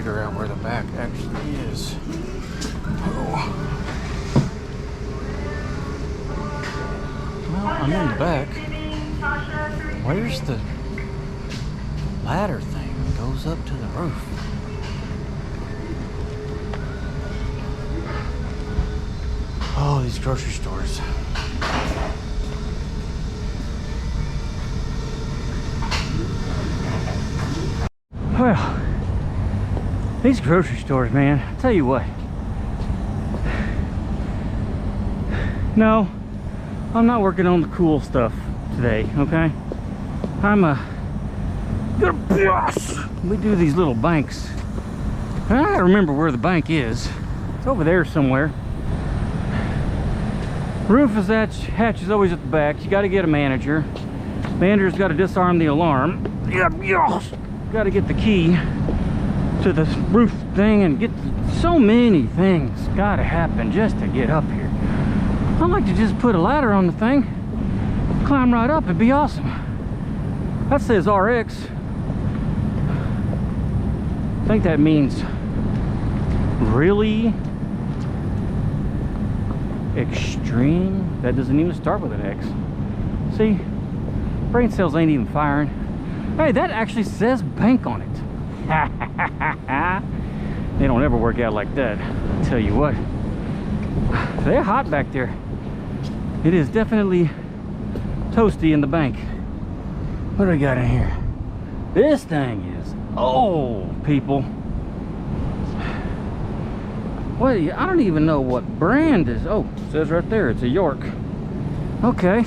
figure out where the back actually is. Oh. Well, I'm in the back. Where's the ladder thing that goes up to the roof? Oh, these grocery stores. Well, these grocery stores, man, I tell you what. No, I'm not working on the cool stuff today, okay? We do these little banks. And I gotta remember where the bank is. It's over there somewhere. Roof is hatch is always at the back. You gotta get a manager. Manager's gotta disarm the alarm. Gotta get the key to the roof thing and get so many things gotta happen just to get up here. I'd like to just put a ladder on the thing, climb right up, it'd be awesome. That says RX. I think that means really extreme. That doesn't even start with an X. See, brain cells ain't even firing. Hey, that actually says bank on it. They don't ever work out like that. I'll tell you what, they're hot back there. It is definitely toasty in the bank. What do we got in here? This thing is old, people. What? I don't even know what brand is. Oh, it says right there, it's a York. Okay.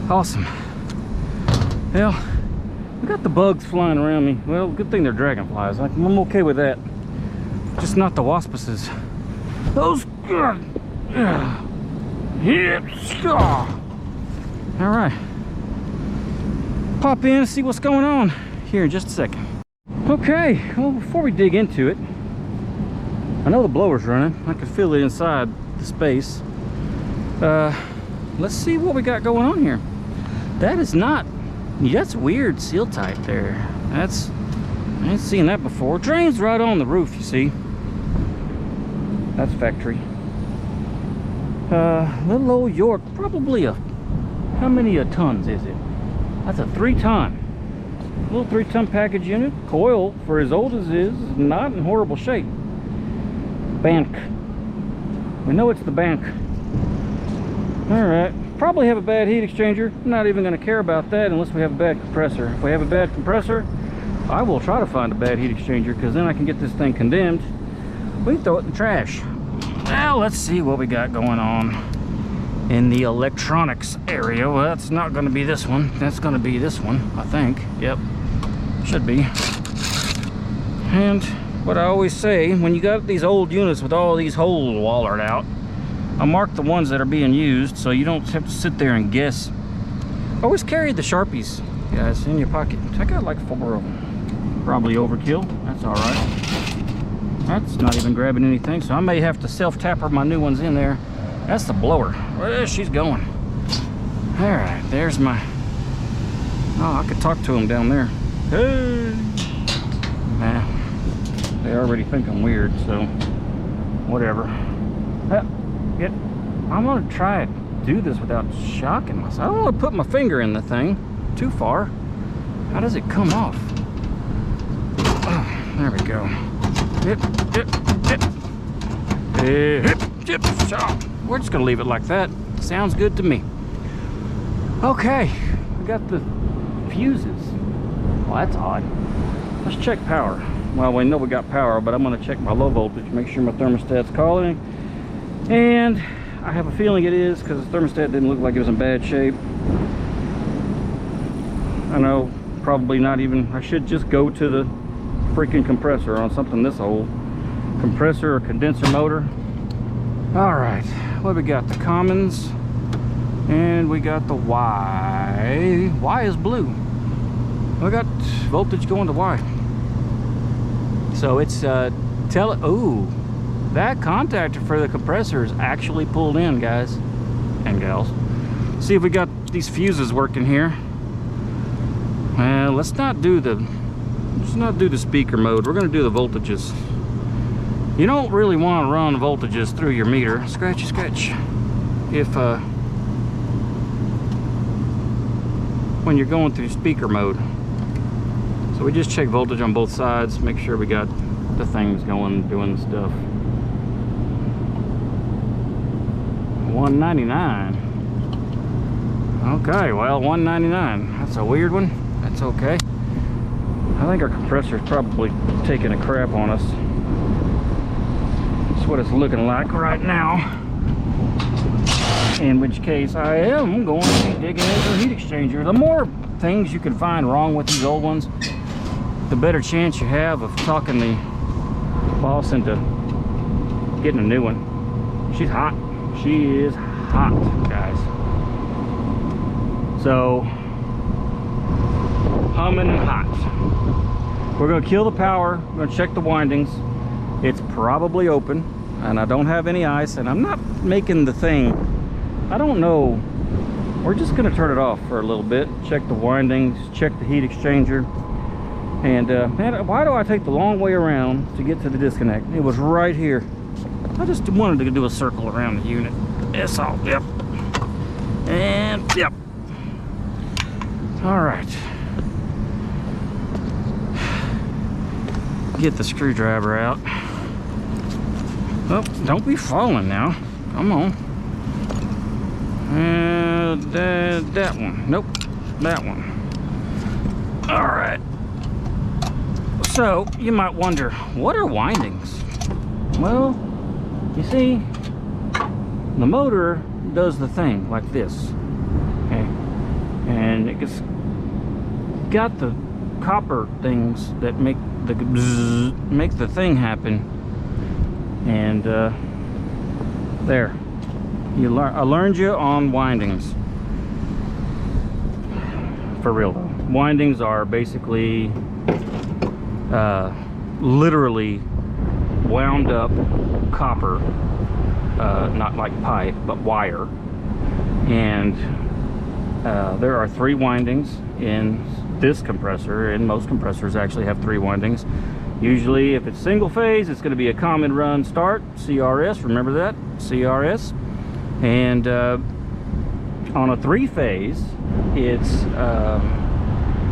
Awesome. Well, we got the bugs flying around me. Well, good thing they're dragonflies. I'm okay with that. Just not the waspuses. Those. All right. Pop in and see what's going on here in just a second. Okay. Well, before we dig into it, I know the blower's running. I can feel it inside the space. Let's see what we got going on here. That is not. That's weird seal type there. I ain't seen that before. Drain's right on the roof, you see. That's factory. Little old York, probably how many tons is it? That's a 3-ton. Little 3-ton package unit. Coil, for as old as it is not in horrible shape. Bank. We know it's the bank. Alright. Probably have a bad heat exchanger. I'm not even going to care about that unless we have a bad compressor. If we have a bad compressor, I will try to find a bad heat exchanger, because then I can get this thing condemned. We can throw it in the trash. Well, let's see what we got going on in the electronics area. Well, that's not going to be this one. That's going to be this one, I think. Yep, should be. And what I always say, when you got these old units with all these holes wallered out, I mark the ones that are being used so you don't have to sit there and guess. Always carry the Sharpies, guys, in your pocket. I got like 4 of them. Probably overkill. That's all right. That's not even grabbing anything, so I may have to self-tapper my new ones in there. That's the blower. Where she's going. All right, there's my. Oh, I could talk to them down there. Hey. Nah, they already think I'm weird, so whatever. I'm gonna try to do this without shocking myself. I don't want to put my finger in the thing too far. How does it come off? Oh, there we go. We're just gonna leave it like that. Sounds good to me. Okay, we got the fuses. Well, that's odd. Let's check power. Well, we know we got power, but I'm gonna check my low voltage, make sure my thermostat's calling. And I have a feeling it is, because the thermostat didn't look like it was in bad shape. I know, probably not even. I should just go to the freaking compressor on something this old. Compressor or condenser motor. All right, what we got? The commons, and we got the Y. Y is blue. We got voltage going to Y. So it's ooh. That contactor for the compressor is actually pulled in, guys and gals. See if we got these fuses working here. Well, let's not do the let's not do the speaker mode. We're going to do the voltages. You don't really want to run voltages through your meter. Scratchy scratch. If when you're going through speaker mode. So we just check voltage on both sides, make sure we got the things going, doing the stuff. 199. Okay, well, 199. That's a weird one. That's okay. I think our compressor's probably taking a crap on us. That's what it's looking like right now. In which case, I am going to be digging into a heat exchanger. The more things you can find wrong with these old ones, the better chance you have of talking the boss into getting a new one. She's hot. She is hot, guys. So, humming and hot. We're going to kill the power. We're going to check the windings. It's probably open, and I don't have any ice, and I'm not making the thing. I don't know. We're just going to turn it off for a little bit. Check the windings, check the heat exchanger. And man, why do I take the long way around to get to the disconnect? It was right here. I just wanted to do a circle around the unit. That's all. Yep. And yep. All right. Get the screwdriver out. Oh, don't be falling now. Come on. And that one. Nope. That one. All right. So, you might wonder, what are windings? Well, you see, the motor does the thing like this. Okay? And it's got the copper things that make the bzzz, make the thing happen. And there. I learned you on windings. For real though. Windings are basically literally wound up copper, not like pipe, but wire. And there are 3 windings in this compressor, and most compressors actually have 3 windings. Usually if it's single phase, it's going to be a common run start, CRS, remember that, CRS. And on a 3-phase, it's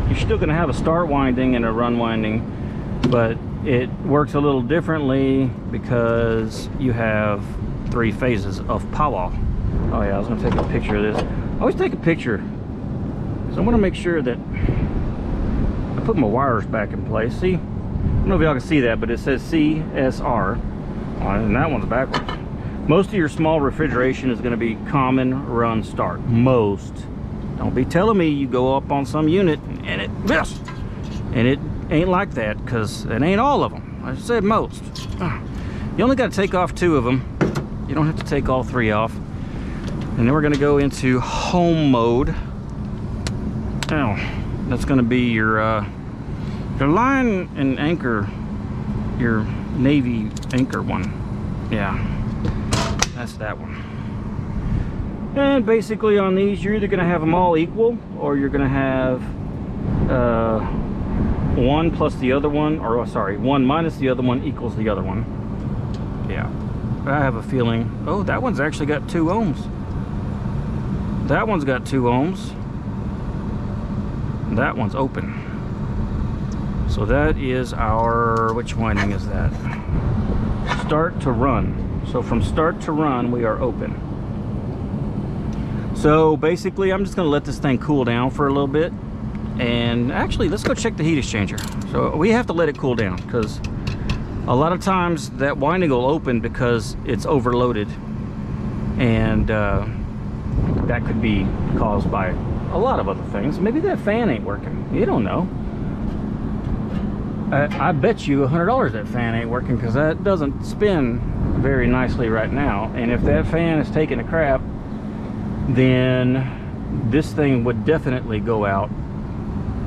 you're still going to have a start winding and a run winding, but it works a little differently because you have 3 phases of power. Oh yeah, I was going to take a picture of this. I always take a picture, so I want to make sure that I put my wires back in place. See, I don't know if y'all can see that, but it says CSR, and that one's backwards. Most of your small refrigeration is going to be common run start. Most. Don't be telling me you go up on some unit and it missed. And it ain't like that, because it ain't all of them. I said most. You only got to take off 2 of them. You don't have to take all 3 off. And then we're going to go into home mode. Now, that's going to be your line and anchor, your Navy anchor one. Yeah. That's that one. And basically on these, you're either going to have them all equal, or you're going to have one plus the other one, or sorry, one minus the other one equals the other one. Yeah. I have a feeling, oh, that one's actually got 2 ohms. That one's got 2 ohms. That one's open. So that is our, which winding is that? Start to run. So from start to run, we are open. So basically, I'm just going to let this thing cool down for a little bit. And actually, let's go check the heat exchanger. So we have to let it cool down, because a lot of times that winding will open because it's overloaded. And that could be caused by a lot of other things. Maybe that fan ain't working. You don't know. I bet you $100 that fan ain't working, because that doesn't spin very nicely right now. And if that fan is taking a crap, then this thing would definitely go out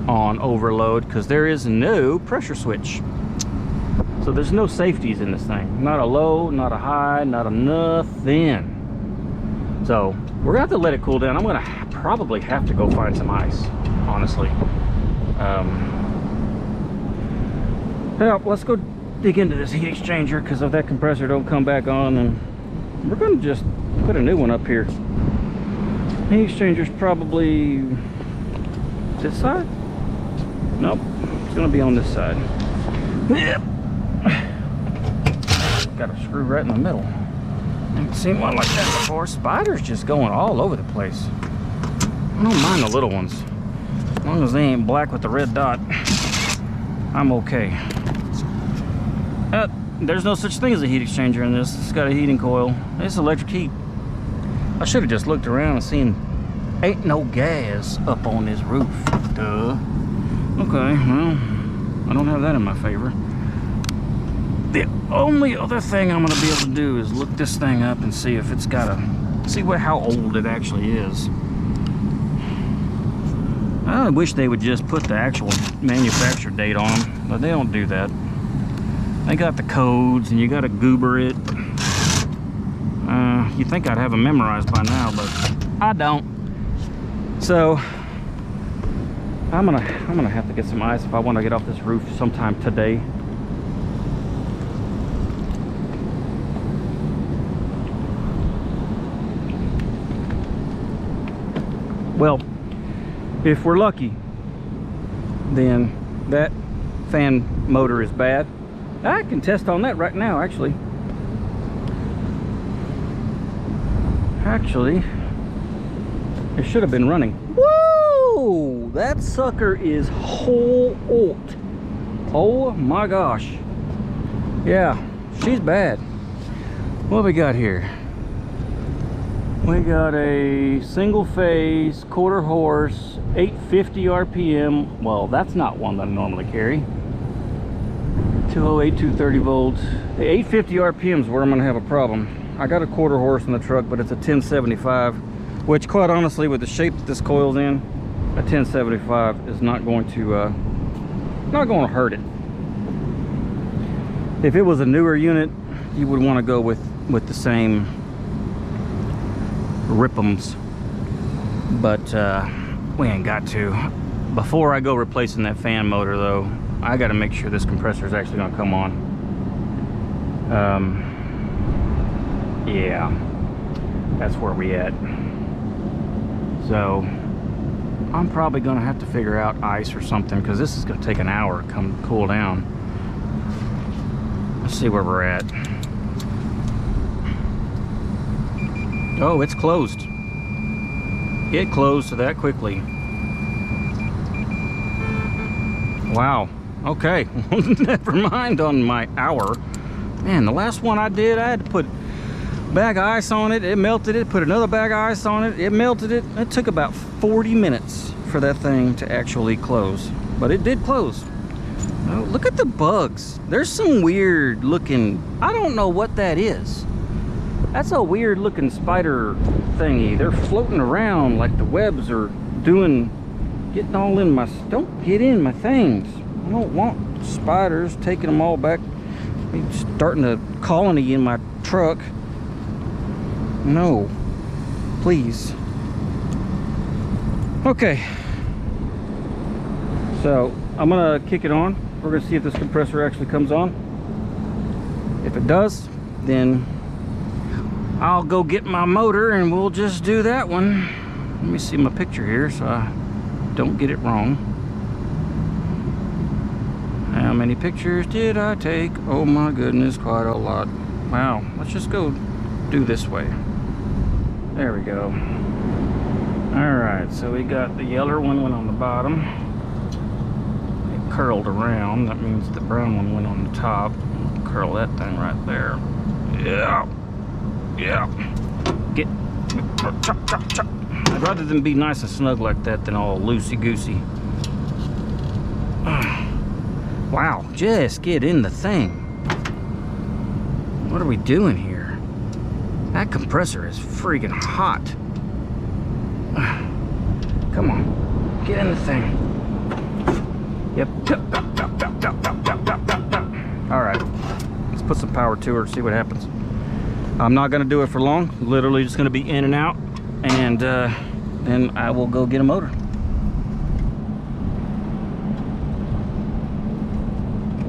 on overload, because there is no pressure switch. So there's no safeties in this thing. Not a low, not a high, not a nothing. So we're gonna have to let it cool down. I'm gonna probably have to go find some ice, honestly. Well, let's go dig into this heat exchanger, because if that compressor don't come back on, then we're going to just put a new one up here. Heat exchanger's probably this side? Nope, it's going to be on this side. Yep. Got a screw right in the middle. Haven't seen one like that before. Spiders just going all over the place. I don't mind the little ones. As long as they ain't black with the red dot, I'm okay. There's no such thing as a heat exchanger in this. It's got a heating coil. It's electric heat. I should have just looked around and seen ain't no gas up on this roof. Duh. Okay, well, I don't have that in my favor. The only other thing I'm gonna be able to do is look this thing up and see if it's got a, see how old it actually is. I wish they would just put the actual manufacture date on them, but they don't do that. They got the codes and you gotta goober it. You think I'd have them memorized by now, but I don't. So I'm gonna have to get some ice if I want to get off this roof sometime today. Well, if we're lucky, then that fan motor is bad. I can test on that right now, actually. Actually, it should have been running. Woo! That sucker is whole alt. Oh my gosh. Yeah, she's bad. What we got here? We got a single phase, quarter horse, 850 RPM. Well, that's not one that I normally carry. 208, 230 volts. The 850 RPM is where I'm gonna have a problem. I got a quarter horse in the truck, but it's a 1075, which quite honestly, with the shape that this coil's in, a 1075 is not going to hurt it. If it was a newer unit, you would want to go with the same Rip'ems, but we ain't got to. Before I go replacing that fan motor though, I got to make sure this compressor is actually going to come on. Yeah, that's where we at. So I'm probably going to have to figure out ice or something, because this is going to take an hour to come cool down. Let's see where we're at. Oh, it's closed. It closed that quickly. Wow. Okay. Never mind on my hour. Man, the last one I did, I had to put a bag of ice on it. It melted it. Put another bag of ice on it. It melted it. It took about 40 minutes for that thing to actually close. But it did close. Oh, look at the bugs. There's some weird looking, I don't know what that is. That's a weird looking spider thingy. They're floating around like the webs are getting all in my, don't get in my things. I don't want spiders taking them all back, starting a colony in my truck. No, please. Okay. So I'm gonna kick it on. We're gonna see if this compressor actually comes on. If it does, then I'll go get my motor and we'll just do that one. Let me see my picture here so I don't get it wrong. How many pictures did I take? Oh my goodness, quite a lot. Wow, let's just go do this way. There we go. All right, so we got the yellow one went on the bottom. It curled around. That means the brown one went on the top. Curl that thing right there. Yeah. Yeah. Get. Chop, chop, chop. I'd rather than be nice and snug like that than all loosey-goosey. Wow, just get in the thing. What are we doing here? That compressor is freaking hot. Come on, get in the thing. Yep. All right, let's put some power to her, see what happens. I'm not gonna do it for long. Literally just gonna be in and out, and then I will go get a motor.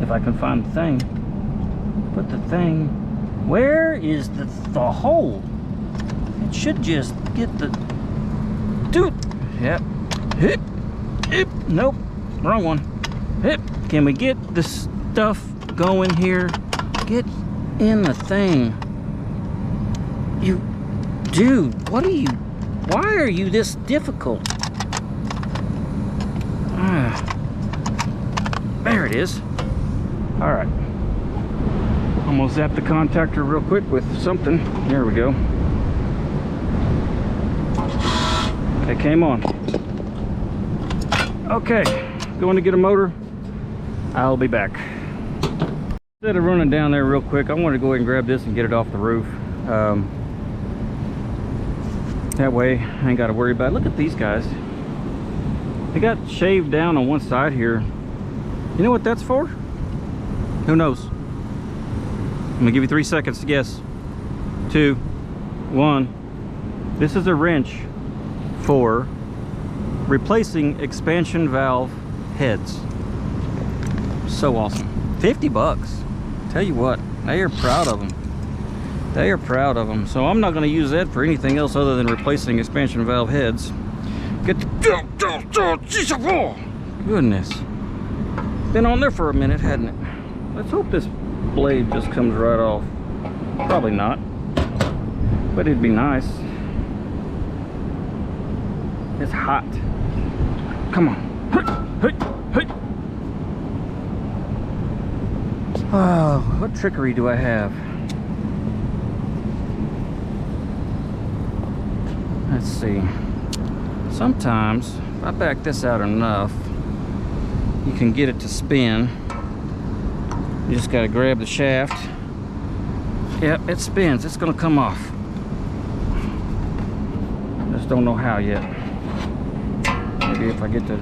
if I can find the thing. Put the thing, where is the hole? It should just get the, dude. Yep. Hip. Hip. Nope. Wrong one. Hip. Can we get the stuff going here? Get in the thing. You, dude, what are you, why are you this difficult? There it is. All right. I'm gonna zap the contactor real quick with something. There we go. It came on. Okay, going to get a motor. I'll be back. Instead of running down there real quick, I want to go ahead and grab this and get it off the roof. That way I ain't got to worry about it. Look at these guys. They got shaved down on one side here. You know what that's for? Who knows? I'm gonna give you 3 seconds to guess. 2, 1. This is a wrench for replacing expansion valve heads. So awesome. 50 bucks. Tell you what, they are proud of them. They are proud of them. So I'm not going to use that for anything else other than replacing expansion valve heads. Get the, goodness. Been on there for a minute, hadn't it? Let's hope this blade just comes right off. Probably not, but it'd be nice. It's hot. Come on. Oh, what trickery do I have? Let's see. Sometimes, if I back this out enough, you can get it to spin. You just gotta grab the shaft. Yep, it spins. It's gonna come off. Just don't know how yet. Maybe if I get to...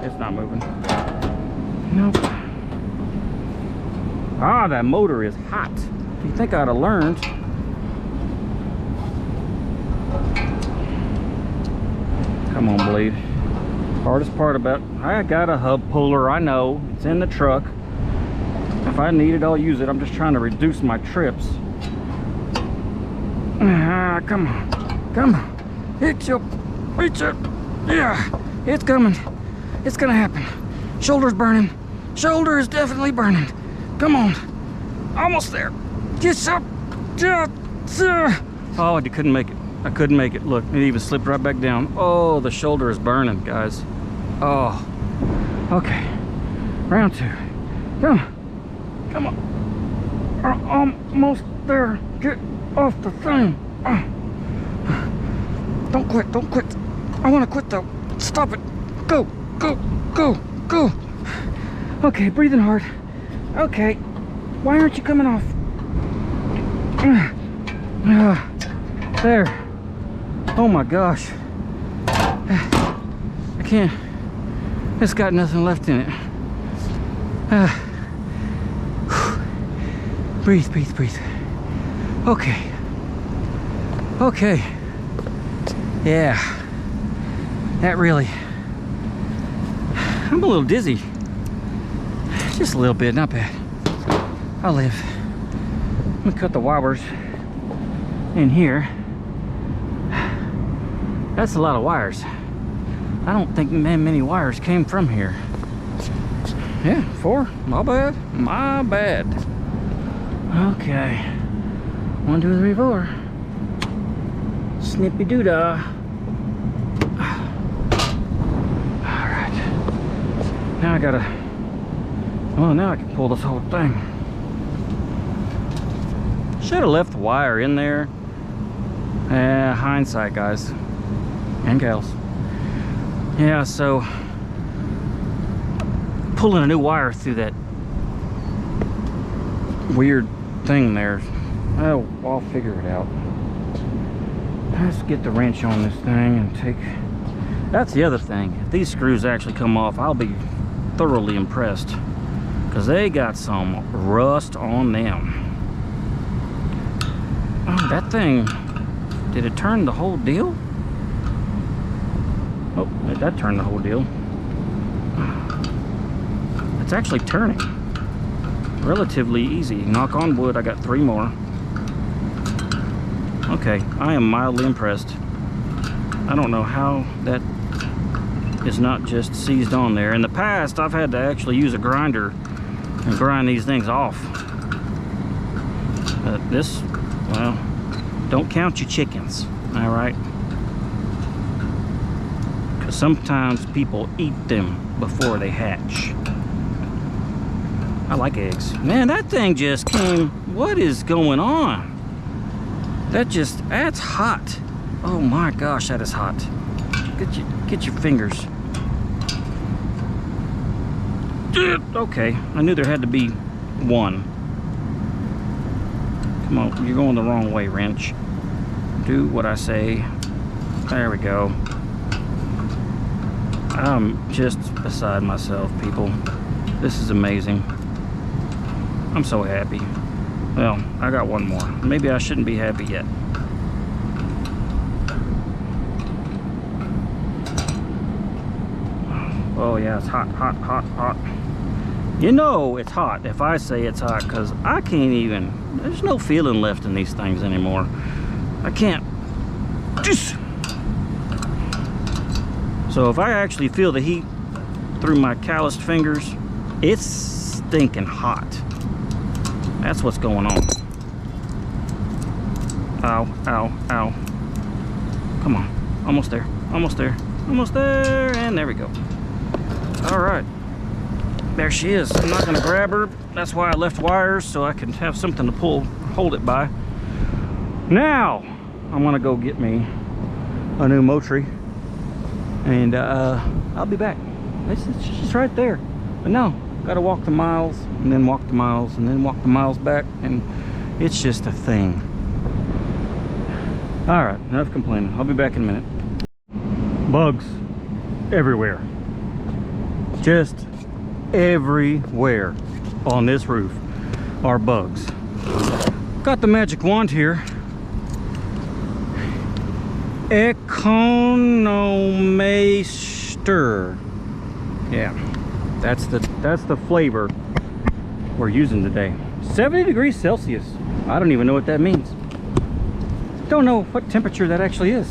It's not moving. Nope. Ah, that motor is hot. Do you think I'd have learned? Come on, blade. Hardest part about, I got a hub puller, I know. It's in the truck. If I need it, I'll use it. I'm just trying to reduce my trips. Ah, come on. Come on. Reach up. Yeah, it's coming. It's gonna happen. Shoulder's burning. Shoulder is definitely burning. Come on. Almost there. Just up. Oh, I couldn't make it. I couldn't make it. Look, it even slipped right back down. Oh, the shoulder is burning, guys. Oh. Okay. Round 2. Come on. Come on. Almost there. Get off the thing. Don't quit. Don't quit. I want to quit though. Stop it. Go. Go. Go. Go. Okay, breathing hard. Okay. Why aren't you coming off? There. Oh my gosh. I can't. It's got nothing left in it. Breathe, breathe, breathe. Okay. Okay. Yeah. That really. I'm a little dizzy. Just a little bit, not bad. I'll live. I'm gonna cut the wires in here. That's a lot of wires. I don't think many wires came from here. Yeah, 4. My bad. My bad. Okay. 1, 2, 3, 4. Snippy doo-dah. Alright. Now I gotta... Well, now I can pull this whole thing. Should have left the wire in there. Hindsight, guys. And gals. Yeah, so... pulling a new wire through that weird thing there. Oh, I'll figure it out. Let's get the wrench on this thing and take... That's the other thing. If these screws actually come off, I'll be thoroughly impressed. Because they got some rust on them. Oh, that thing... Did it turn the whole deal? right, that turned the whole deal. It's actually turning relatively easy. Knock on wood, I got 3 more. Okay, I am mildly impressed. I don't know how that is not just seized on there. In the past, I've had to actually use a grinder and grind these things off. But this, well, don't count your chickens, all right? Because sometimes people eat them before they hatch. I like eggs. Man, that thing just came. What is going on? That's hot. Oh my gosh, that is hot. Get your fingers. Okay, I knew there had to be one. Come on, you're going the wrong way, wrench. Do what I say. There we go. I'm just beside myself, people. This is amazing. I'm so happy. Well, I got one more. Maybe I shouldn't be happy yet. Oh yeah, it's hot, hot, hot, hot. You know it's hot if I say it's hot, because I can't even, there's no feeling left in these things anymore. I can't. So if I actually feel the heat through my calloused fingers, it's stinking hot. That's what's going on. Ow, ow, ow. Come on, almost there, almost there, almost there, and there we go. All right, there she is. I'm not gonna grab her. That's why I left wires, so I can have something to hold it by. Now, I'm gonna go get me a new motor, and I'll be back. It's just right there. But no, gotta walk the miles, and then walk the miles, and then walk the miles back, and it's just a thing. All right, enough complaining. I'll be back in a minute. Bugs everywhere. Just everywhere on this roof are bugs. Got the magic wand here. Economeister. Yeah, that's the flavor we're using today. 70 degrees Celsius. I don't even know what that means. Don't know what temperature that actually is.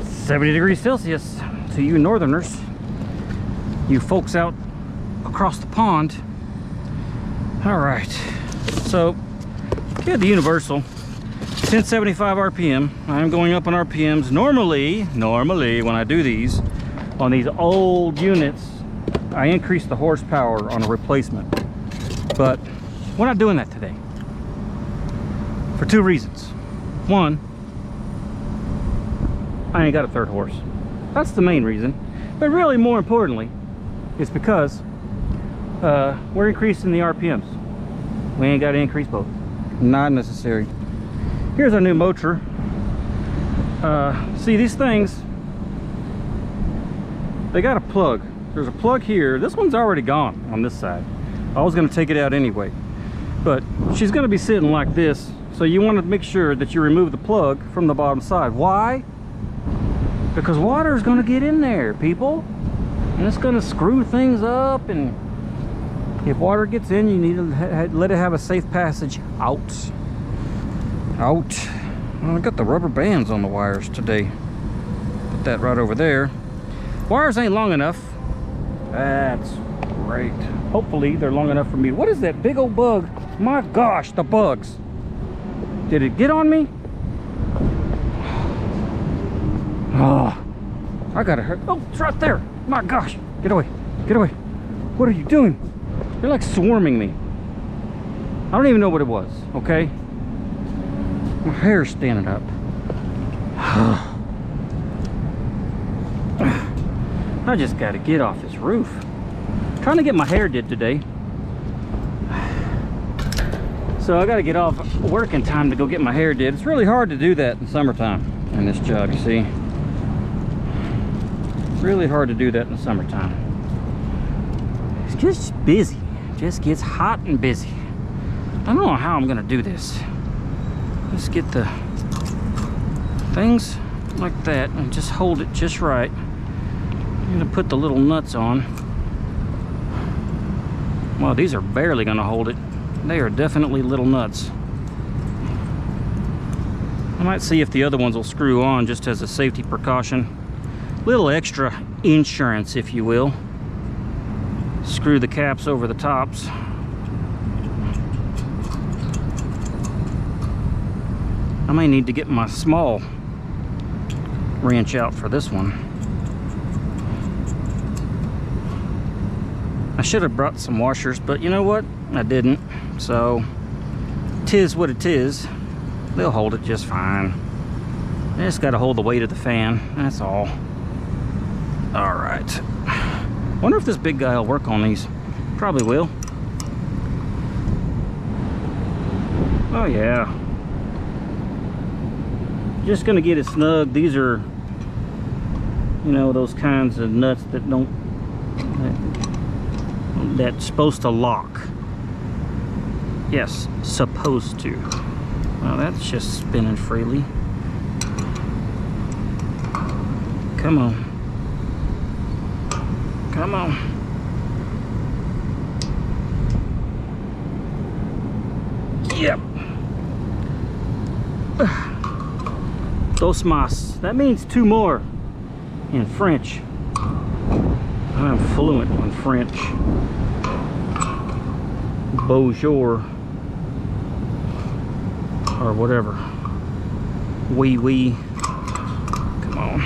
70 degrees Celsius to you northerners, you folks out across the pond. All right, so we had the universal 1075 RPM. I'm going up on RPMs. Normally when I do these on these old units, I increase the horsepower on a replacement, but we're not doing that today for 2 reasons. One, I ain't got a 3rd horse. That's the main reason. But really, more importantly, it's because we're increasing the RPMs. We ain't got to increase both. Not necessary. Here's our new motor. See, these things, they got a plug. There's a plug here. This one's already gone on this side. I was going to take it out anyway, but she's going to be sitting like this, so you want to make sure that you remove the plug from the bottom side. Why? Because water is going to get in there, people, and it's going to screw things up, and if water gets in, you need to let it have a safe passage out. Well, I got the rubber bands on the wires today. Put that right over there. Wires ain't long enough. That's great. Hopefully they're long enough for me. What is that big old bug? My gosh, the bugs. Did it get on me? Oh, I gotta hurt. Oh, it's right there. My gosh, get away, get away. What are you doing? You're like swarming me. I don't even know what it was, okay? My hair's standing up. I just gotta get off this roof. I'm trying to get my hair did today. So I gotta get off work in time to go get my hair did. It's really hard to do that in summertime in this job, you see. Really hard to do that in the summertime. It's just busy. It just gets hot and busy. I don't know how I'm gonna do this. Let's get the things like that and just hold it just right. I'm gonna put the little nuts on. Well, these are barely gonna hold it. They are definitely little nuts. I might see if the other ones will screw on just as a safety precaution. Little extra insurance, if you will. Screw the caps over the tops. I may need to get my small wrench out for this one. I should have brought some washers, but you know what? I didn't. So, 'tis what it is. They'll hold it just fine. I just got to hold the weight of the fan. That's all. All right. Wonder if this big guy will work on these. Probably will. Oh yeah. Just gonna get it snug. These are, you know, those kinds of nuts that don't, that's supposed to lock. Yes, supposed to. Well, that's just spinning freely. Come on. Come on. Yep. Dos más. That means two more in French. I'm fluent on French. Bonjour. Or whatever. Oui, oui. Come on.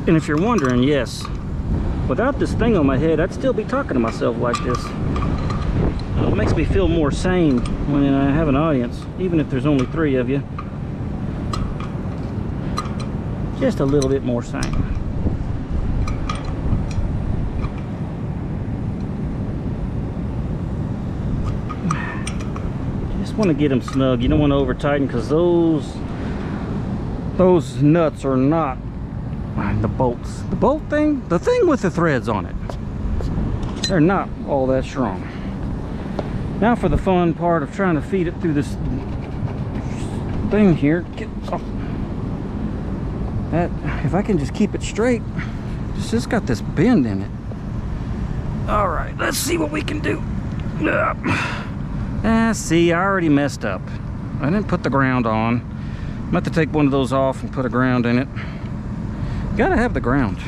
And if you're wondering, yes, without this thing on my head, I'd still be talking to myself like this. It makes me feel more sane when I have an audience, even if there's only 3 of you. Just a little bit more sane. Want to get them snug. You don't want to over tighten because those nuts are not the bolts. The bolt thing, the thing with the threads on it, they're not all that strong. Now for the fun part of trying to feed it through this thing here. Get oh, that if I can just keep it straight. It's just got this bend in it. All right, let's see what we can do. See, I already messed up. I didn't put the ground on. I'm about to take one of those off and put a ground in it. Gotta have the ground.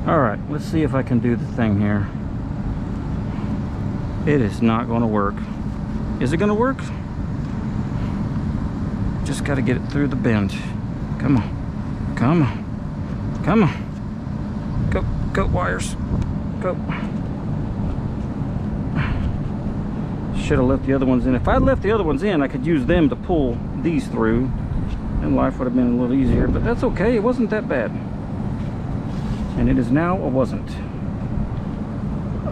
All right, let's see if I can do the thing here. It is not gonna work. Is it gonna work? Just gotta get it through the bend. Come on, come on, come on. Go, go wires, go. Should have left the other ones in. If I left the other ones in, I could use them to pull these through, and life would have been a little easier, but that's okay. It wasn't that bad. And it is now a wasn't.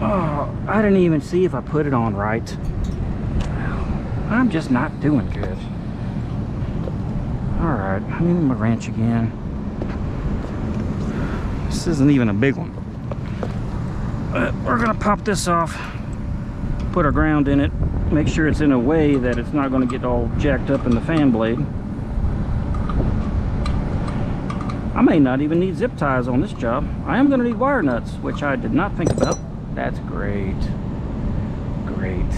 Oh, I didn't even see if I put it on right. I'm just not doing good. All right, I need my wrench again. This isn't even a big one. We're gonna pop this off. Put our ground in it, make sure it's in a way that it's not going to get all jacked up in the fan blade. I may not even need zip ties on this job. I am going to need wire nuts, which I did not think about. That's great. Great.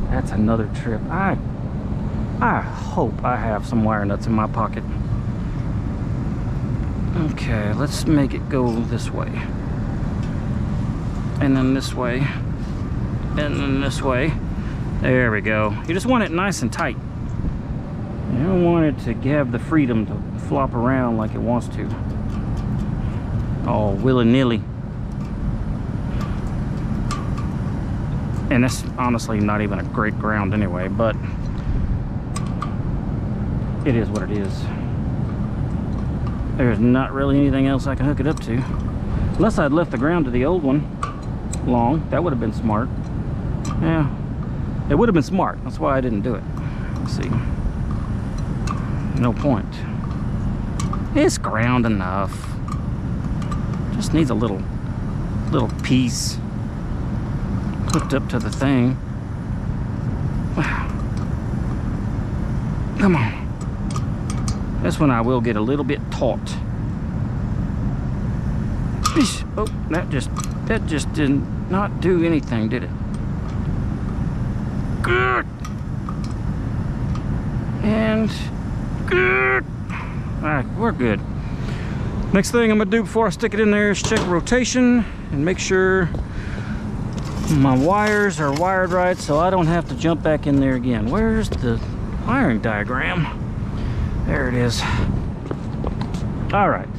That's another trip. I hope I have some wire nuts in my pocket. Okay, let's make it go this way. And then this way. And then this way. There we go. You just want it nice and tight. You don't want it to have the freedom to flop around like it wants to. Oh, willy-nilly. And that's honestly not even a great ground anyway, but it is what it is. There's not really anything else I can hook it up to. Unless I'd left the ground to the old one long. That would have been smart. Yeah, it would have been smart. That's why I didn't do it. Let's see. No point. It's ground enough. Just needs a little piece hooked up to the thing. Come on. This one I will get a little bit taut. Oh, that just did not do anything, did it? Good. And good. All right, we're good. Next thing I'm gonna do before I stick it in there is check rotation and make sure my wires are wired right so I don't have to jump back in there again. Where's the wiring diagram? There it is. All right.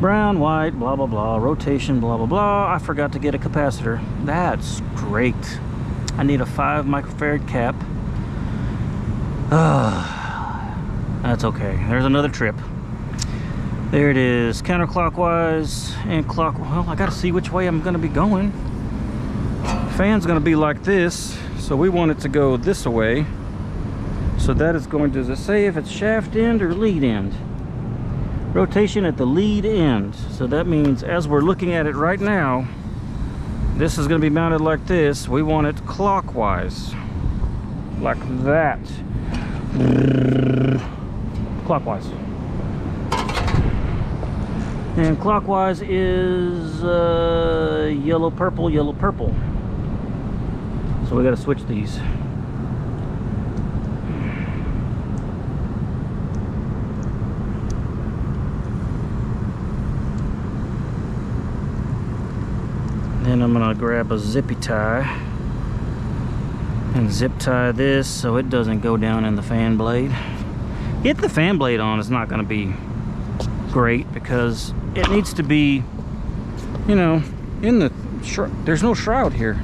Brown, white, blah, blah, blah. Rotation, blah, blah, blah. I forgot to get a capacitor. That's great. I need a 5 microfarad cap. That's okay. There's another trip. There it is. Counterclockwise and clockwise. Well, I got to see which way I'm going to be going. Fan's going to be like this, so we want it to go this way. So that is going to, does it say if it's shaft end or lead end? Rotation at the lead end. So that means as we're looking at it right now, this is going to be mounted like this. We want it clockwise, like that. Clockwise. And clockwise is yellow, purple, yellow, purple. So we got to switch these. Then I'm gonna grab a zippy tie and zip tie this so it doesn't go down in the fan blade. Get the fan blade on is not gonna be great because it needs to be, you know, in the there's no shroud here.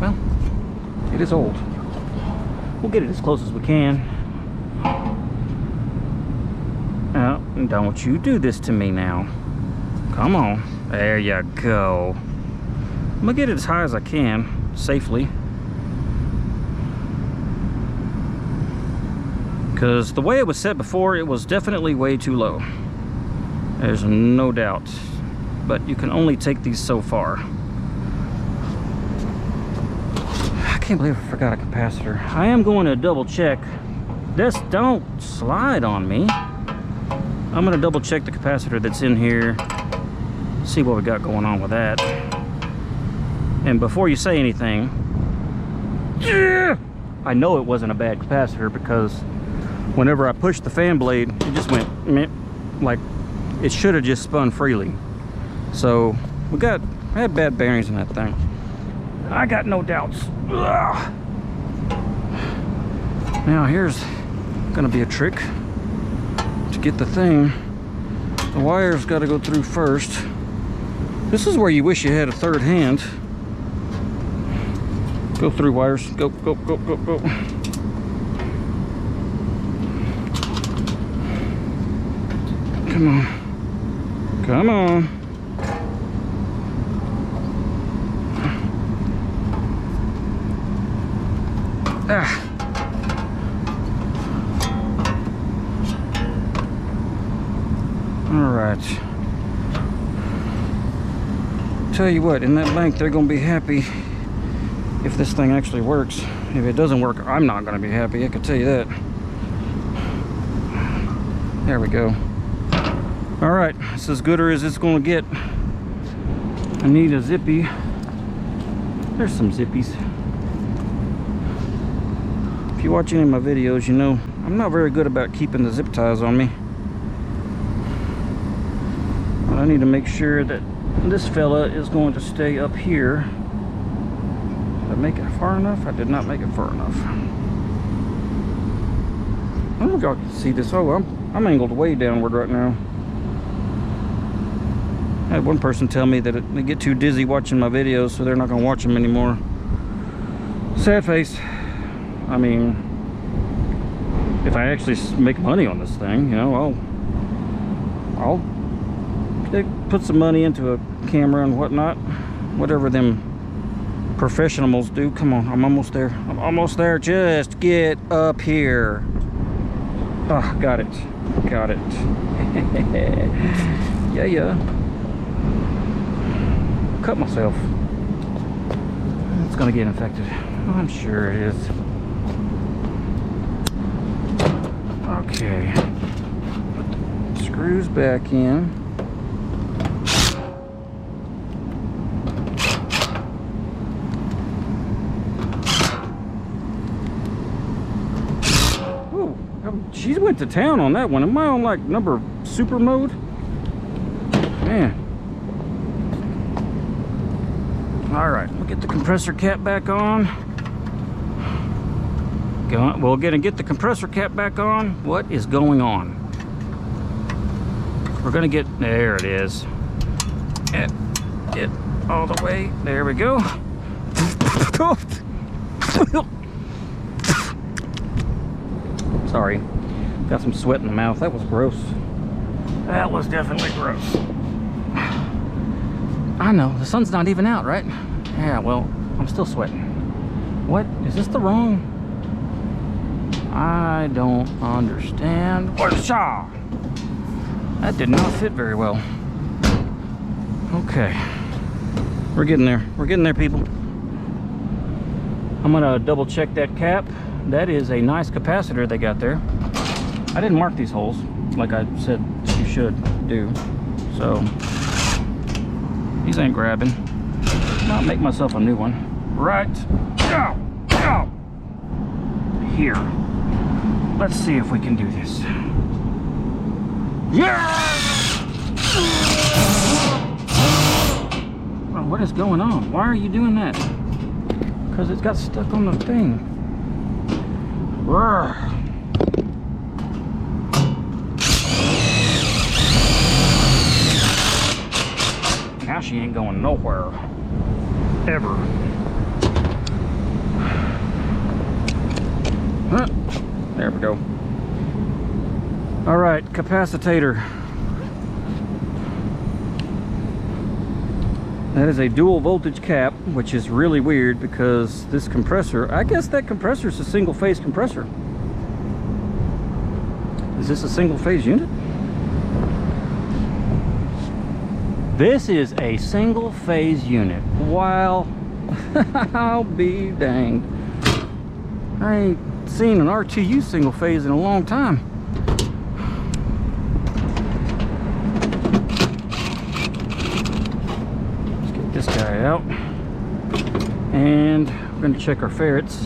Well, it is old. We'll get it as close as we can. Oh, don't you do this to me now. Come on. There you go. I'm gonna get it as high as I can, safely. Because the way it was set before, it was definitely way too low. There's no doubt. But you can only take these so far. I can't believe I forgot a capacitor. I am going to double check. This don't slide on me. I'm gonna double check the capacitor that's in here. See what we got going on with that. And before you say anything, I know it wasn't a bad capacitor because whenever I pushed the fan blade, it just went like it should have just spun freely. So I had bad bearings in that thing. I got no doubts. Ugh. Now here's gonna be a trick to get the thing. The wire's got to go through first. This is where you wish you had a third hand. Go through wires. Go, go, go, go, go. Come on. Come on. Ah. All right. Tell you what, in that bank they're gonna be happy if this thing actually works. If it doesn't work, I'm not gonna be happy, I can tell you that. There we go. All right, it's as good as it's gonna get. I need a zippy. There's some zippies. If you watch any of my videos, you know I'm not very good about keeping the zip ties on me. But I need to make sure that this fella is going to stay up here. Did I make it far enough? I did not make it far enough. I don't know if y'all can see this. Oh, I'm angled way downward right now. I had one person tell me that they get too dizzy watching my videos, so they're not going to watch them anymore. Sad face. I mean, if I actually make money on this thing, you know, I'll put some money into a camera and whatnot, whatever them professionals do. Come on, I'm almost there. I'm almost there. Just get up here. Oh, got it. Got it. Yeah. Cut myself. It's gonna get infected. I'm sure it is. Okay. Put the screws back in. She went to town on that one. Am I on like number super mode? Man. All right, we'll get the compressor cap back on. We're gonna get the compressor cap back on. What is going on? We're gonna get, there it is. Get all the way, there we go. Sorry. Got some sweat in the mouth. That was gross. That was definitely gross. I know, the sun's not even out, right? Yeah, well, I'm still sweating. What? Is this the wrong? I don't understand. That did not fit very well. Okay. We're getting there. We're getting there, people. I'm gonna double check that cap. That is a nice capacitor they got there. I didn't mark these holes like I said you should do, so these ain't grabbing. I'll make myself a new one. Right here. Let's see if we can do this. Yeah! Oh, what is going on? Why are you doing that? Because it's got stuck on the thing. Roar. Now she ain't going nowhere. Ever. Huh. There we go. All right, capacitator. That is a dual voltage cap, which is really weird because this compressor, I guess that compressor is a single phase compressor. Is this a single phase unit? This is a single phase unit. Wow. I'll be danged. I ain't seen an RTU single phase in a long time. Let's get this guy out. And we're going to check our ferrets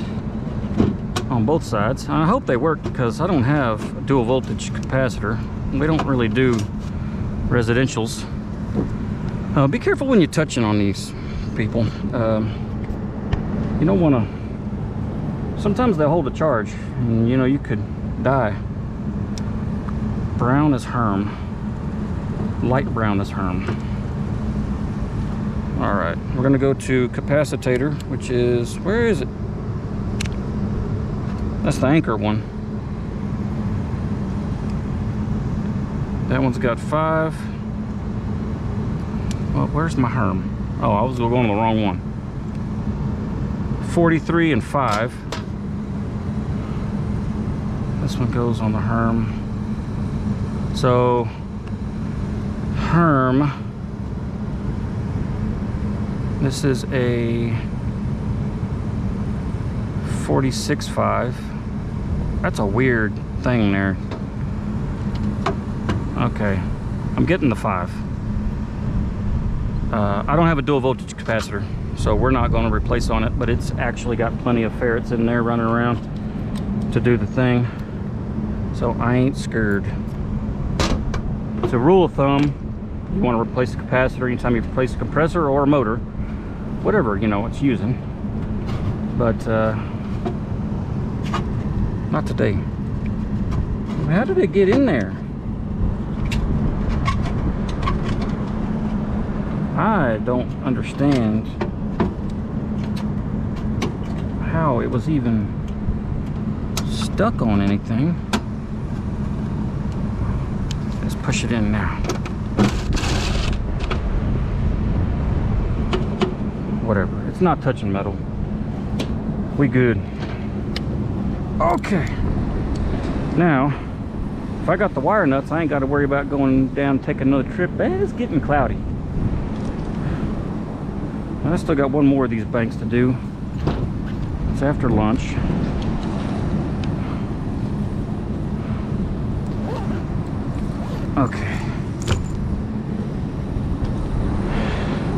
on both sides. I hope they work because I don't have a dual voltage capacitor. We don't really do residentials. Be careful when you're touching on these, people. You don't want to. Sometimes they hold a charge, and you know you could die. Brown as Herm, light brown as Herm. All right, we're gonna go to capacitor, which is, where is it? That's the anchor one. That one's got 5. Well, where's my Herm? Oh, I was going on the wrong one. 43 and 5. This one goes on the Herm. So, Herm. This is a 46.5. That's a weird thing there. Okay, I'm getting the 5. I don't have a dual voltage capacitor, so we're not going to replace on it, but it's actually got plenty of ferrets in there running around to do the thing, so I ain't scared. It's a rule of thumb. You want to replace the capacitor anytime you replace a compressor or a motor, whatever, you know, it's using. But not today. How did it get in there? I don't understand how it was even stuck on anything. Let's push it in now. Whatever, it's not touching metal. We good. Okay. Now, if I got the wire nuts, I ain't got to worry about going down, taking another trip. It's getting cloudy. I still got one more of these banks to do. It's after lunch. Okay.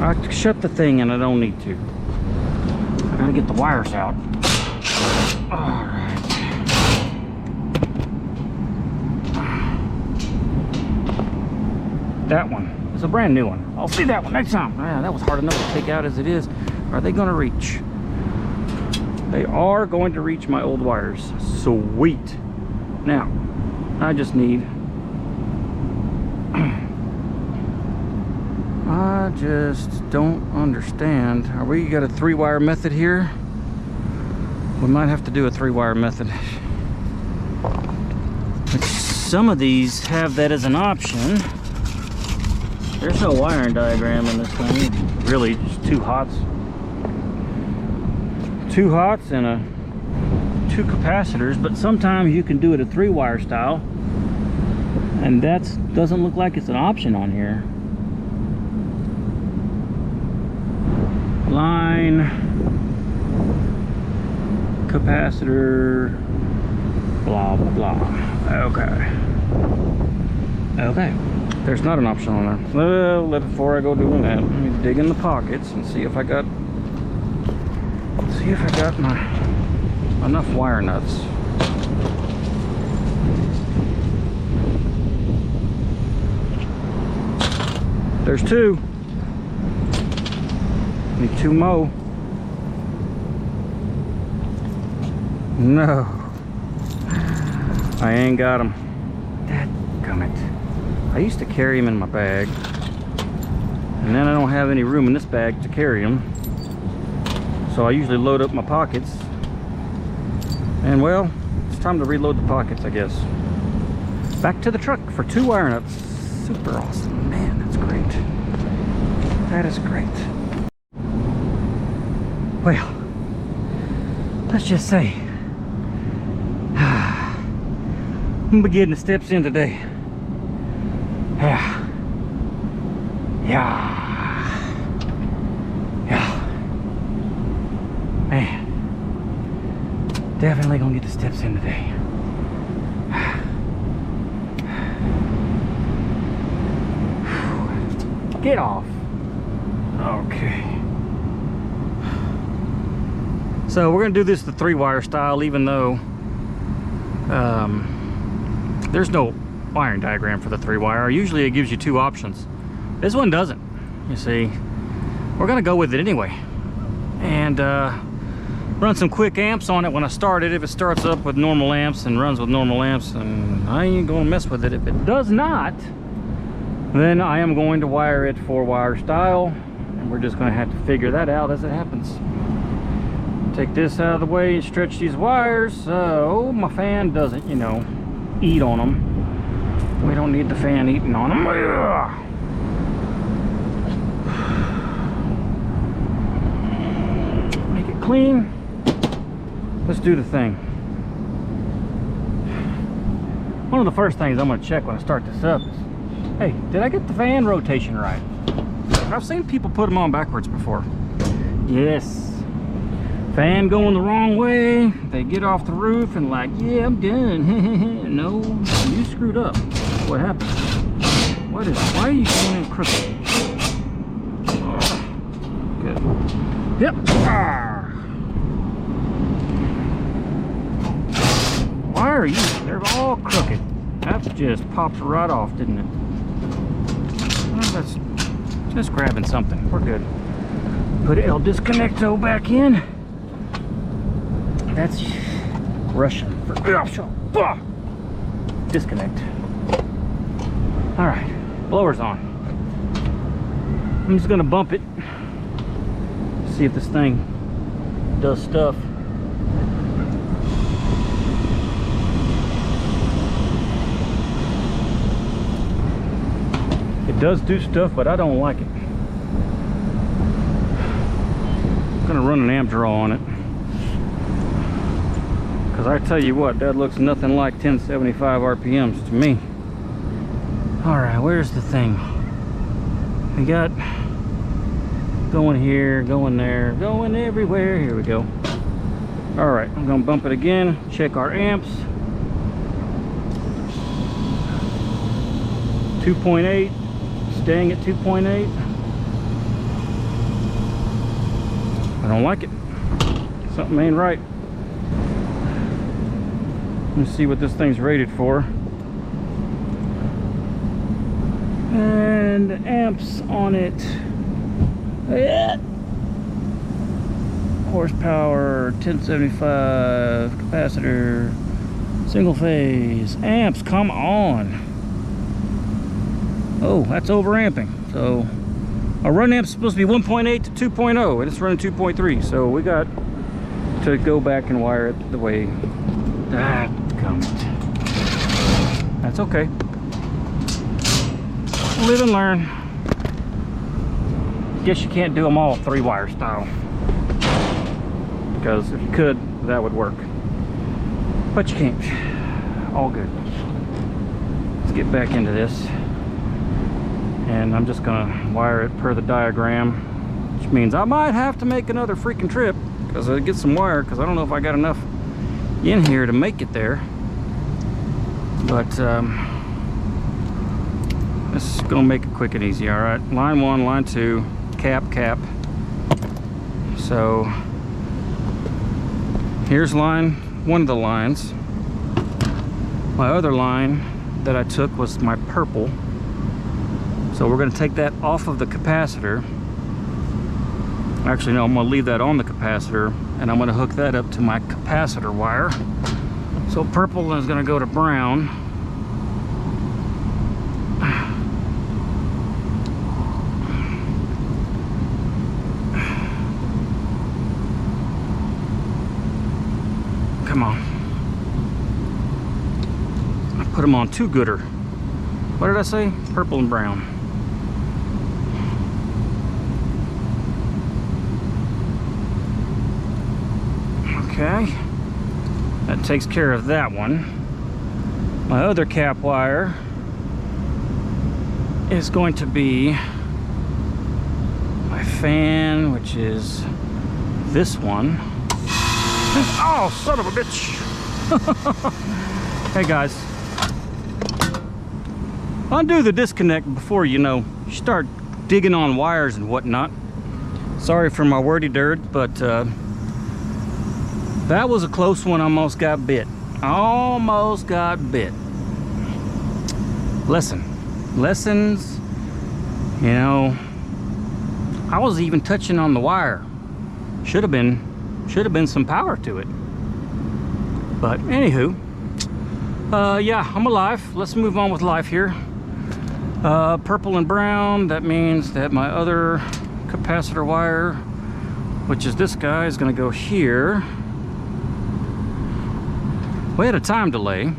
I shut the thing and I don't need to. I gotta get the wires out. Alright. That one is a brand new one. I'll see that one next time. Ah, that was hard enough to take out as it is. Are they gonna reach? They are going to reach my old wires. Sweet. Now, I just need... I just don't understand. Are we got a 3-wire method here? We might have to do a 3-wire method. But some of these have that as an option. There's no wiring diagram in this thing. Really, just 2 hots. 2 hots and 2 capacitors, but sometimes you can do it a 3-wire style. And that doesn't look like it's an option on here. Line, capacitor, blah blah blah. Okay. There's not an option on there. Well, before I go doing that, let me dig in the pockets and see if I got my enough wire nuts. There's 2. Need 2 more. No, I ain't got them. Dadgummit. I used to carry them in my bag, and then I don't have any room in this bag to carry them, so I usually load up my pockets. And well, it's time to reload the pockets, I guess. Back to the truck for 2 wire nuts. Super awesome, man. That's great. That is great. Well, let's just say I'm gonna be getting the steps in today. Yeah. Man, definitely gonna get the steps in today. Get off. Okay. So we're gonna do this the 3-wire style, even though there's no wiring diagram for the 3-wire. Usually it gives you 2 options. This one doesn't. You see, we're gonna go with it anyway, and run some quick amps on it when I start it. If it starts up with normal amps and runs with normal amps, and I ain't gonna mess with it. If it does not, then I am going to wire it 4-wire style, and we're just gonna have to figure that out as it happens. Take this out of the way and stretch these wires so my fan doesn't, you know, eat on them. We don't need the fan eating on them. Make it clean. Let's do the thing. One of the first things I'm going to check when I start this up is, hey, did I get the fan rotation right? I've seen people put them on backwards before. Yes. Fan going the wrong way, they get off the roof and like, yeah, I'm done. No, you screwed up. What happened? Why are you going in crooked? Good. Yep. Why are you? They're all crooked. That just popped right off, didn't it? Well, that's just grabbing something. We're good. Put El Disconnecto back in. That's Russian for disconnect. All right, blower's on. I'm just gonna bump it, see if this thing does stuff. It does do stuff, but I don't like it. I'm gonna run an amp draw on it. Because I tell you what, that looks nothing like 1075 RPMs to me. Alright, where's the thing? We got going here, going there, going everywhere. Here we go. Alright, I'm going to bump it again, check our amps. 2.8, staying at 2.8. I don't like it. Something ain't right. Let's see what this thing's rated for. And the amps on it. Horsepower 1075, capacitor, single phase. Amps, come on. Oh, that's overamping. So our run amp's supposed to be 1.8 to 2.0 and it's running 2.3. So we got to go back and wire it the way that comes. That's okay. Live and learn. Guess you can't do them all 3-wire style, because if you could, that would work, but you can't. All good. Let's get back into this, and I'm just gonna wire it per the diagram, which means I might have to make another freaking trip because I get some wire, because I don't know if I got enough in here to make it there. But this is gonna make it quick and easy. All right, line 1, line 2, cap. So here's line 1 of the lines. My other line that I took was my purple, so we're going to take that off of the capacitor. Actually, no, I'm going to leave that on the capacitor, and I'm going to hook that up to my capacitor wire. So purple is going to go to brown. Come on. I put them on 2-gooder. What did I say? Purple and brown. Okay. That takes care of that one. My other cap wire is going to be my fan, which is this one. Oh, son of a bitch. Hey guys, undo the disconnect before you start digging on wires and whatnot. Sorry for my wordy dirt, but that was a close one. Almost got bit. Almost got bit. Lessons, I was even touching on the wire. Should have been some power to it. But anywho, yeah, I'm alive. Let's move on with life here. Purple and brown, that means that my other capacitor wire, which is this guy, is going to go here. We had a time delay,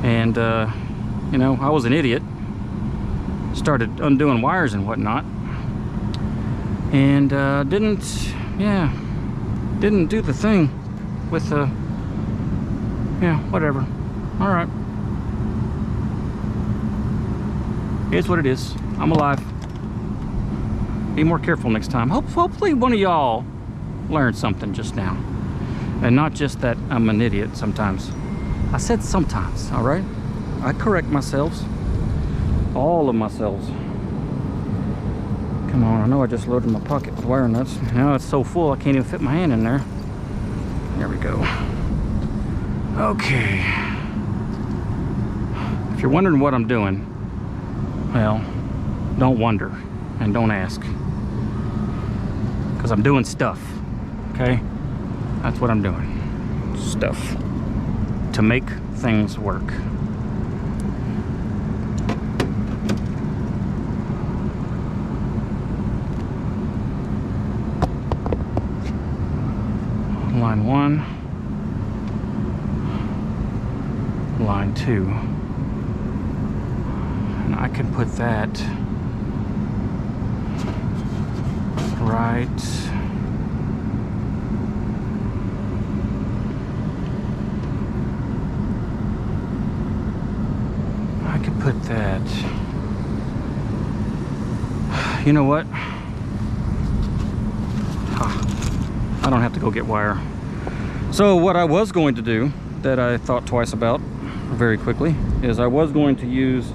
and I was an idiot, started undoing wires and whatnot, and didn't do the thing with the whatever. All right, here's what it is. I'm alive. Be more careful next time. Hopefully one of y'all learned something just now, and not just that I'm an idiot sometimes. I said sometimes. All right, I correct myself, all of myself. Come on, I know I just loaded my pocket with wire nuts. Now it's so full I can't even fit my hand in there. There we go. Okay. If you're wondering what I'm doing, well, don't wonder and don't ask. Because I'm doing stuff, okay? That's what I'm doing. Stuff to make things work. Line 1, line 2, and I can put that right put that. You know what? I don't have to go get wire. So what I was going to do, that I thought twice about very quickly, is I was going to use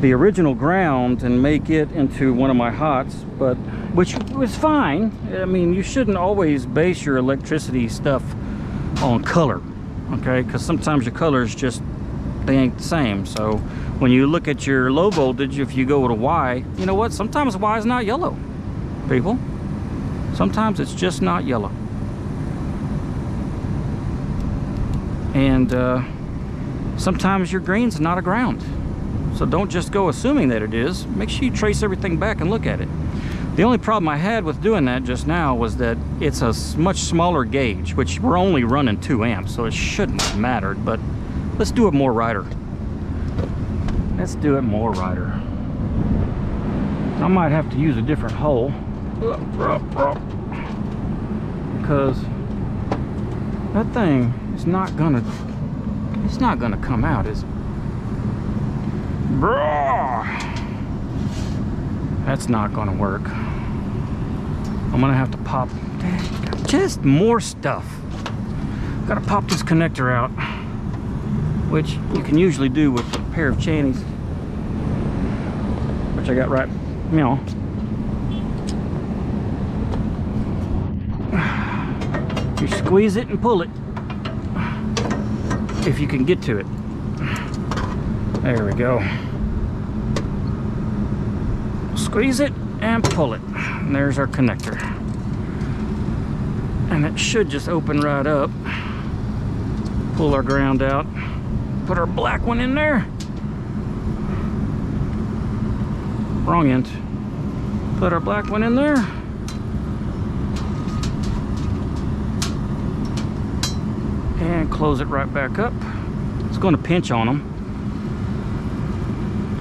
the original ground and make it into one of my hots, but which was fine. I mean, you shouldn't always base your electricity stuff on color, okay? Because sometimes your colors just, they ain't the same. So when you look at your low voltage, if you go with a Y, you know what? Sometimes Y is not yellow, people. Sometimes it's just not yellow. And sometimes your green's not a ground. So don't just go assuming that it is. Make sure you trace everything back and look at it. The only problem I had with doing that just now was that it's a much smaller gauge, which we're only running 2 amps, so it shouldn't have mattered, but let's do it more righter. Let's do it more righter. I might have to use a different hole because that thing is not gonna, it's not gonna come out, is it? That's not gonna work. I'm gonna have to pop just more stuff. Gotta pop this connector out, which you can usually do with a pair of channies, which I got right, you know. You squeeze it and pull it if you can get to it. There we go. Squeeze it and pull it. And there's our connector. And it should just open right up. Pull our ground out. Put our black one in there. Wrong end. Put our black one in there. And close it right back up. It's going to pinch on them.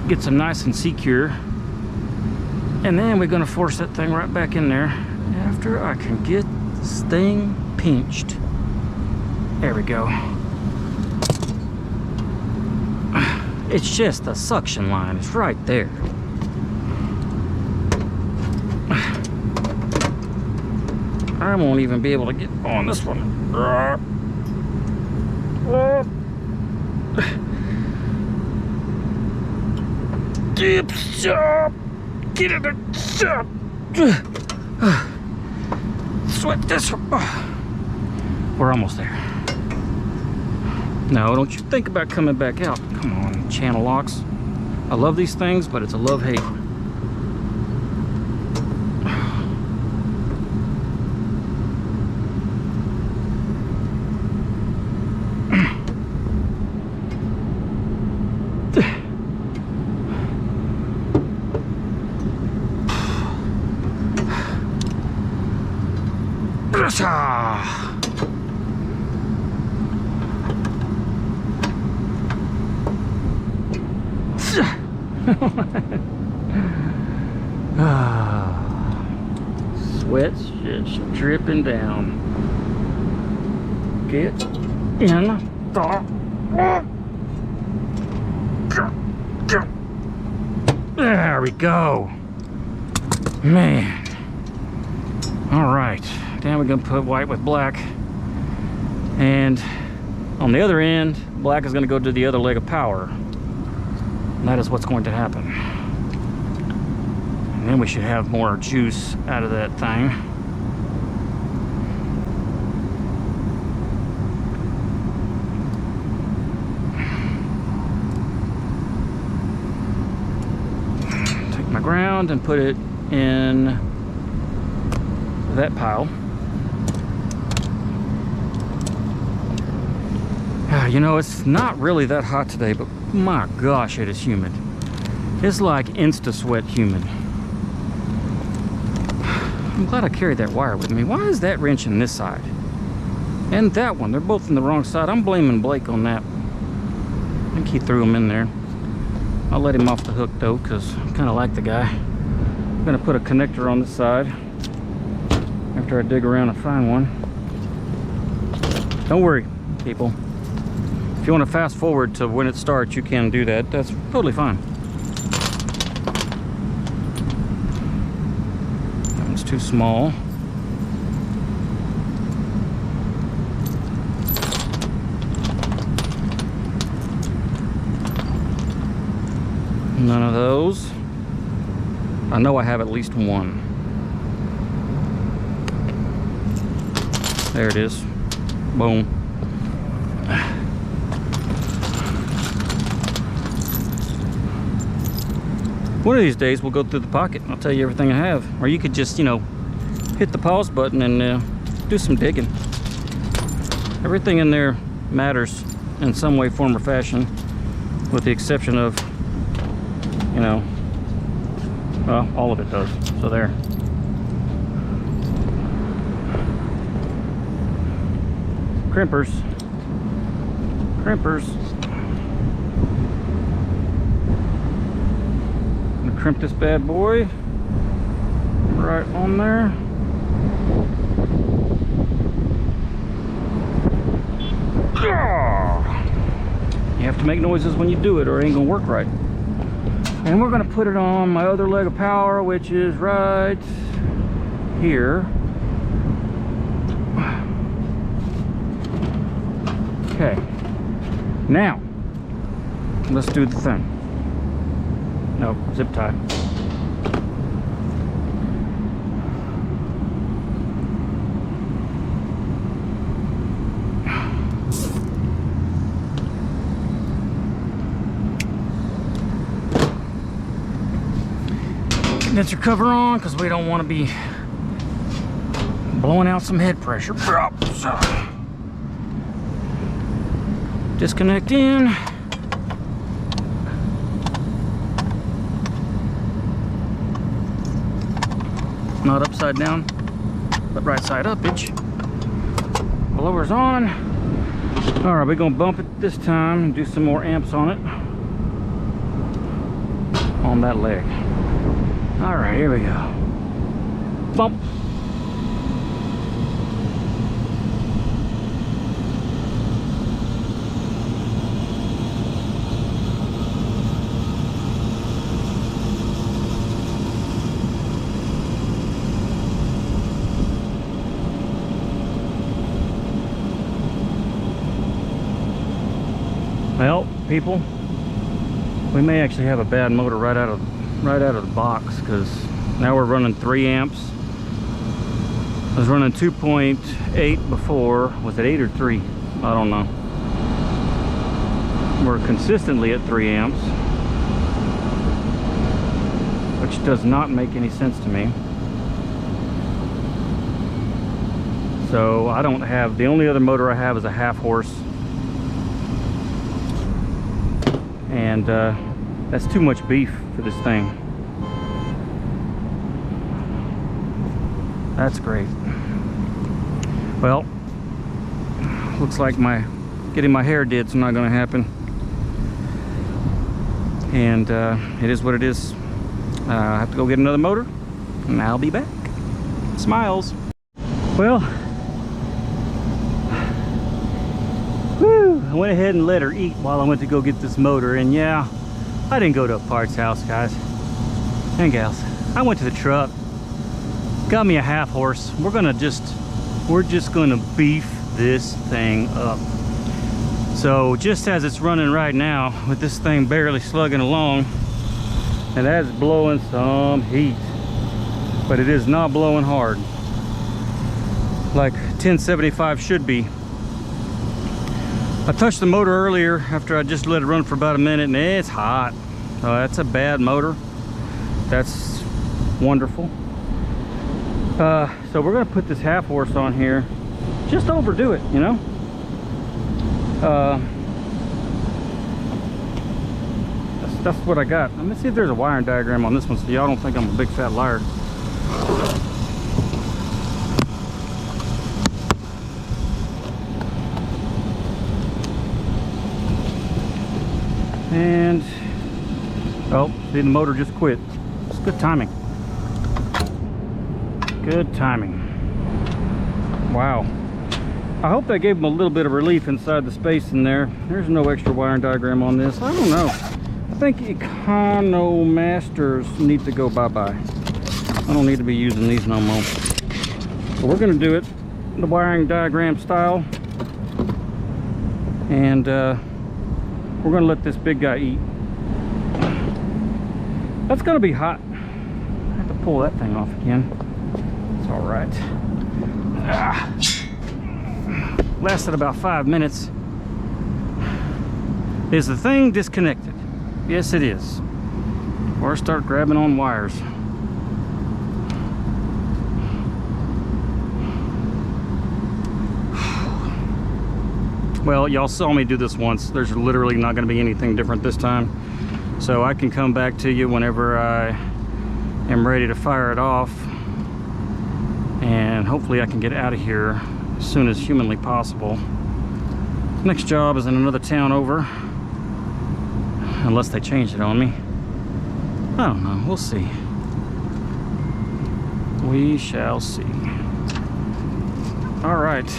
Gets them nice and secure. And then we're going to force that thing right back in there after I can get this thing pinched. There we go. It's just a suction line. It's right there. I won't even be able to get on this one. Dip shop. Get in there. Shop. Sweat this one. We're almost there. No, don't you think about coming back out. Come on, channel locks. I love these things, but it's a love-hate. Sweat's just dripping down. Get in the there we go. Man. All right. Now we're gonna put white with black, and on the other end, black is gonna go to the other leg of power. And that is what's going to happen. And then we should have more juice out of that thing. Take my ground and put it in that pile. You know, it's not really that hot today, but my gosh, it is humid. It's like insta sweat humid. I'm glad I carried that wire with me. Why is that wrench in this side? And that one, they're both in the wrong side. I'm blaming Blake on that. I think he threw them in there. I'll let him off the hook though, because I kind of like the guy. I'm gonna put a connector on this side after I dig around and find one. Don't worry, people. If you want to fast forward to when it starts, you can do that. That's totally fine. That one's too small. None of those. I know I have at least one. There it is. Boom. One of these days we'll go through the pocket and I'll tell you everything I have. Or you could just, you know, hit the pause button and do some digging. Everything in there matters in some way, form, or fashion, with the exception of, you know, well, all of it does. So there. Crimpers. Crimpers. I'm gonna crimp this bad boy right on there. You have to make noises when you do it or it ain't gonna work right. And we're gonna put it on my other leg of power, which is right here. Okay, now let's do the thing. No, zip tie. Condenser cover on because we don't want to be blowing out some head pressure. Disconnect in. Not upside down, but right side up, bitch. Blower's on. All right, we're gonna bump it this time and do some more amps on it. On that leg. All right, here we go. Bump. Well, people, we may actually have a bad motor right out of the box, because now we're running 3 amps. I was running 2.8 before. Was it 8 or 3? I don't know. We're consistently at 3 amps, which does not make any sense to me. So I don't have, the only other motor I have is a 1/2 horse. And that's too much beef for this thing. That's great. Well, looks like getting my hair did's not going to happen. And it is what it is. I have to go get another motor, and I'll be back. Smiles. Well, I went ahead and let her eat while I went to go get this motor, and yeah, I didn't go to a parts house, guys and gals. I went to the truck, got me a 1/2 horse. We're just gonna beef this thing up. So just as it's running right now, with this thing barely slugging along, and that's blowing some heat, but it is not blowing hard like 1075 should be. I touched the motor earlier after I just let it run for about a minute, and it's hot. So that's a bad motor. That's wonderful. So we're gonna put this 1/2 horse on here. Just overdo it, you know? That's what I got. Let me see if there's a wiring diagram on this one, so y'all don't think I'm a big fat liar. And oh, see, the motor just quit. It's good timing. Good timing. Wow. I hope that gave them a little bit of relief inside the space in there. There's no extra wiring diagram on this. I don't know. I think Econo Masters need to go bye-bye. I don't need to be using these no more. So we're going to do it the wiring diagram style. And we're going to let this big guy eat. That's gonna be hot. I have to pull that thing off again. It's all right. Lasted about 5 minutes. Is the thing disconnected? Yes, it is. Or start grabbing on wires. Well, y'all saw me do this once. There's literally not going to be anything different this time. So I can come back to you whenever I am ready to fire it off. And hopefully I can get out of here as soon as humanly possible. Next job is in another town over. Unless they change it on me. I don't know. We'll see. We shall see. All right.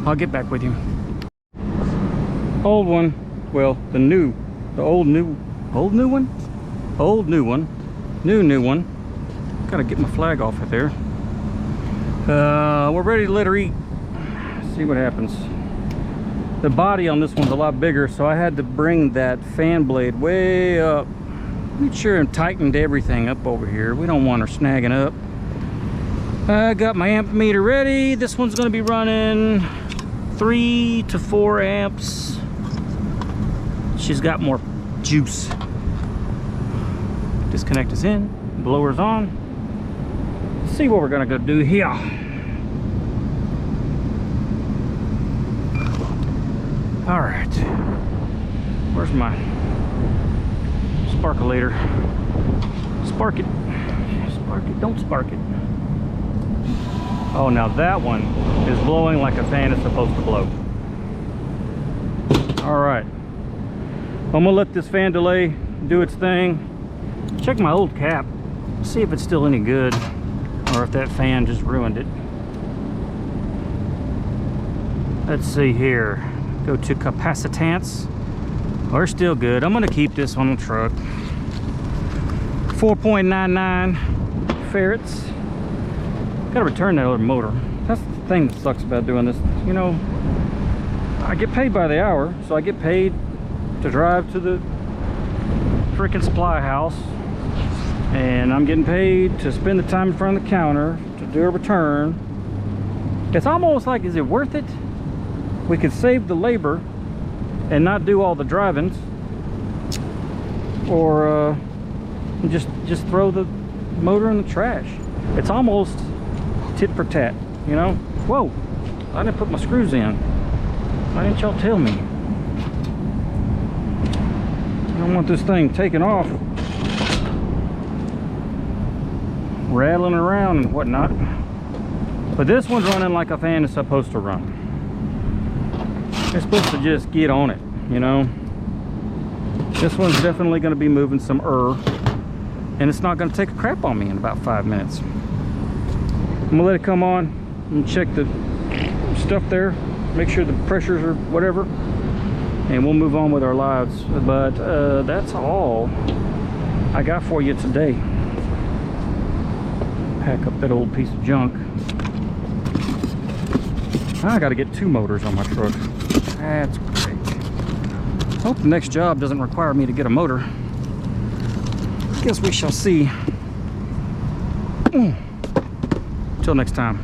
I'll get back with you. Old one. Well, the old new one. New one. Gotta get my flag off of there. We're ready to let her eat. See what happens. The body on this one's a lot bigger, so I had to bring that fan blade way up. Made sure and tightened everything up over here. We don't want her snagging up. I got my amp meter ready. This one's gonna be running 3 to 4 amps. She's got more juice. Disconnect is in, blower's on. Let's see what we're gonna go do here. All right, where's my sparkulator? Spark it, don't spark it. Oh, now that one is blowing like a fan is supposed to blow. All right, I'm gonna let this fan delay do its thing. Check my old cap, see if it's still any good or if that fan just ruined it. Let's see here. Go to capacitance. We're still good. I'm gonna keep this on the truck. 4.99 ferrets. Gotta return that other motor. That's the thing that sucks about doing this. You know, I get paid by the hour, so I get paid to drive to the freaking supply house, and I'm getting paid to spend the time in front of the counter to do a return. It's almost like, is it worth it? We could save the labor and not do all the driving, or just throw the motor in the trash. It's almost tit for tat, you know. Whoa, I didn't put my screws in. Why didn't y'all tell me? I don't want this thing taken off, rattling around and whatnot. But this one's running like a fan is supposed to run. It's supposed to just get on it, you know. This one's definitely going to be moving some and it's not going to take a crap on me in about 5 minutes. I'm going to let it come on and check the stuff there, make sure the pressures are whatever, and we'll move on with our lives. But that's all I got for you today. Pack up that old piece of junk. I got to get 2 motors on my truck. That's great. Hope the next job doesn't require me to get a motor. Guess we shall see. Till next time.